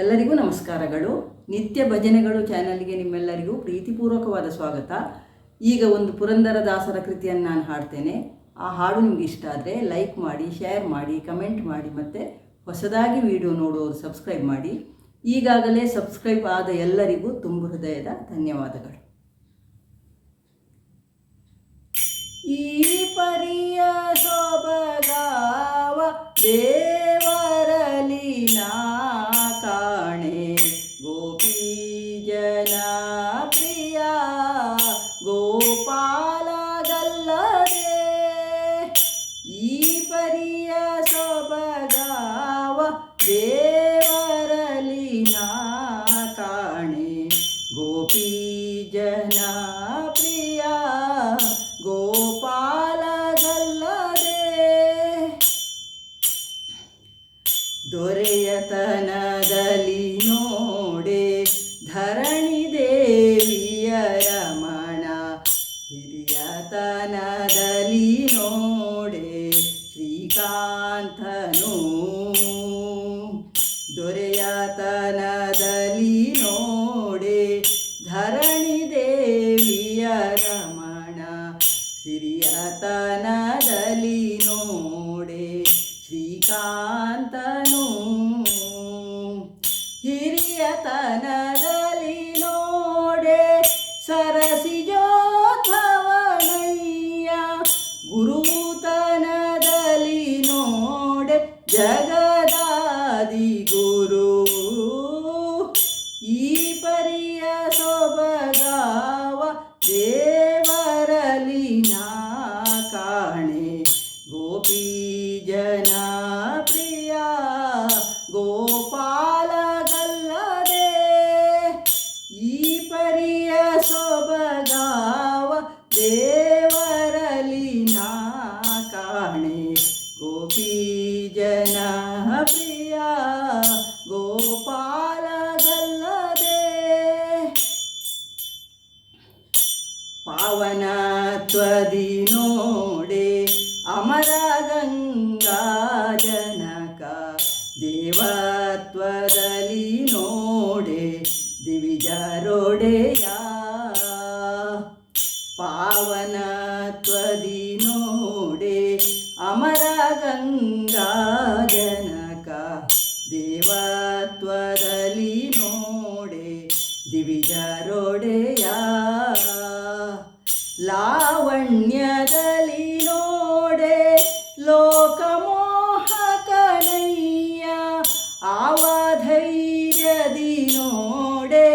ಎಲ್ಲರಿಗೂ ನಮಸ್ಕಾರಗಳು. ನಿತ್ಯ ಭಜನೆಗಳು ಚಾನಲ್ಗೆ ನಿಮ್ಮೆಲ್ಲರಿಗೂ ಪ್ರೀತಿಪೂರ್ವಕವಾದ ಸ್ವಾಗತ. ಈಗ ಒಂದು ಪುರಂದರದಾಸರ ಕೃತಿಯನ್ನು ನಾನು ಹಾಡ್ತೇನೆ. ಆ ಹಾಡು ನಿಮ್ಗೆ ಇಷ್ಟ ಆದರೆ ಲೈಕ್ ಮಾಡಿ, ಶೇರ್ ಮಾಡಿ, ಕಮೆಂಟ್ ಮಾಡಿ, ಮತ್ತು ಹೊಸದಾಗಿ ವಿಡಿಯೋ ನೋಡುವವರು ಸಬ್ಸ್ಕ್ರೈಬ್ ಮಾಡಿ. ಈಗಾಗಲೇ ಸಬ್ಸ್ಕ್ರೈಬ್ ಆದ ಎಲ್ಲರಿಗೂ ತುಂಬ ಹೃದಯದ ಧನ್ಯವಾದಗಳು. ಈ ಪರಿಯ ಸೊಬಗಾವ ದೇವರಲಿ ನಾ ಕಾಣೆ, ಗೋಪಿ ಜನ ಪ್ರಿಯ ಗೋಪಾಲಗಲ್ಲದೆ. ಈ ಪರಿಯ ಸೊಬಗಾವ ದೇವರಲಿ ನಾ ಕಾಣೆ, ಗೋಪಿ ಜನ ಪ್ರಿಯ ಗೋಪಾಲಗಲ್ಲದೆ. ದೊರೆಯತನದಲ್ಲಿ ನೋಡೆ ಧರಣಿ ದೇವಿಯ ರಮಣ, ಹಿರಿಯತನದಲ್ಲಿ ನೋಡೆ ಶ್ರೀಕಾಂತನು. ದೊರೆಯತನದಲ್ಲಿ ನೋಡೆ ಧರಣಿ ದೇವಿಯ ರಮಣ, ಹಿರಿಯತನದಲ್ಲಿ ನೋಡೆ ಶ್ರೀಕಾಂತನು. ಹಿರಿಯತನದಲ್ಲಿ ನೋಡೆ ಸರಸಿಜೋತ್ಥವನಯ್ಯ, ಗುರುತನದಲ್ಲಿ ನೋಡೆ ಜಗದಾದಿ ಗುರು. ಈ ಪರಿಯ ಸೊಬಗಾವ ದೇವರಲಿ ನಾ ಕಾಣೆ, ಗೋಪಿ ಜನ ಪ್ರಿಯ ಗೋಪಾಲಗಲ್ಲದೆ. ಈ ಪರಿಯ ಸೊಬಗಾವ ದೇವರಲಿ ನಾ ಕಾಣೆ, ಗೋಪಿ ಜನ ಪ್ರಿಯ ಗೋಪಾಲಗಲ್ಲದೆ. ಪಾವನತ್ವದಿ ನೋಡೆ ಅಮರ ಗಂಗಾ ಜನಕ, ದೇವತ್ವದಲ್ಲಿ ನೋಡೆ ದಿವಿಜರೊಡೆಯ. ಪಾವನತ್ವದಿ ನೋಡೆ ಅಮರ ಗಂಗಾ ಜನಕ, ದೇವತ್ವದಲ್ಲಿ ನೋಡೆ ದಿವಿಜರೊಡೆಯ. ಲಾವಣ್ಯದಲ್ಲಿ ನೋಡೆ ಲೋಕಮೋಹಕನಯ್ಯ, ಆವಧೈರ್ಯದಿ ನೋಡೆ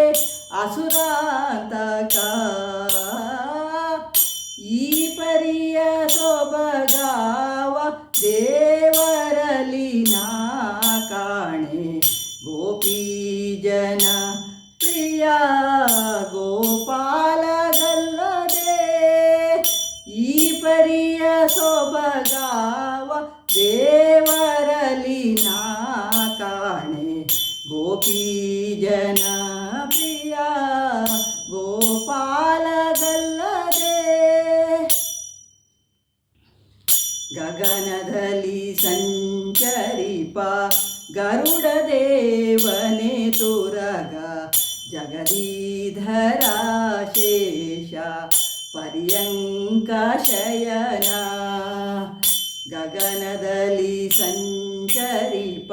ಅಸುರಾಂತಕ. ಈ ಪರಿಯ ಸೊಬಗಾವ ದೇವರಲಿ ನಾ ಕಾಣೆ, ಗೋಪಿ ಜನ ಪ್ರಿಯ ಗೋಪಾಲಗಲ್ಲದೆ. ಈ ಪರಿಯ ಸೊಬಗಾವ ದೇವರಲಿ ನಾ ಕಾಣೆ, ಗೋಪಿ ಜನ ಪ್ರಿಯ ಗೋಪಾಲಗಲ್ಲದೆ. ಗಗನದಲ್ಲಿ ಸಂಚರಿಪ ಗರುಡ ದೇವನೇ ತುರಗ, ಜಗದೀಧರ ಶೇಷ ಪರ್ಯಂಕ ಶಯನ. ಗಗನದಲ್ಲಿ ಸಂಚರಿಪ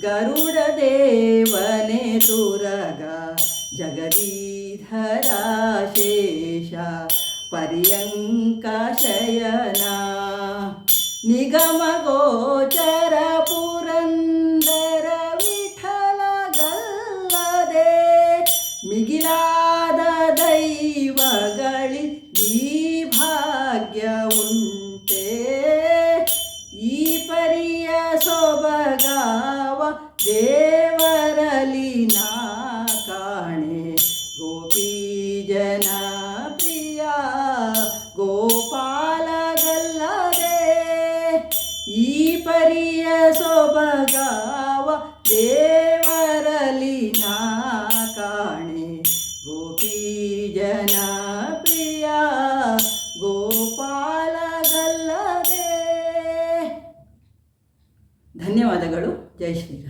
ಗರುಡ ದೇವನೇ ತುರಗ, ಜಗದೀಧರ ಶೇಷ ಪರ್ಯಂಕ ಶಯನ. ನಿಗಮ ಗೋಚರ ಪುರಂದರ ವಿಠಲಗಲ್ಲದೆ, ಮಿಗಿಲಾದ ದೈವಗಳಿ ಈ ಭಾಗ್ಯ ಉಂಟೆ. ಈ ಪರಿಯ ಸೊಬಗಾವ ದೇವರಲಿ ನಾ ಕಾಣೆ, ಗೋಪಿ ಜನ ಪ್ರಿಯ ಗೋಪಾಲಗಲ್ಲದೆ. ಈ ಪರಿಯ ಸೊಬಗಾವ ದೇವರಲಿ ನಾ ಕಾಣೆ, ಗೋಪಿ ಜನ ಪ್ರಿಯ ಗೋಪಾಲಗಲ್ಲದೆ. ಧನ್ಯವಾದಗಳು. ಜೈ ಶ್ರೀರಾಮ್.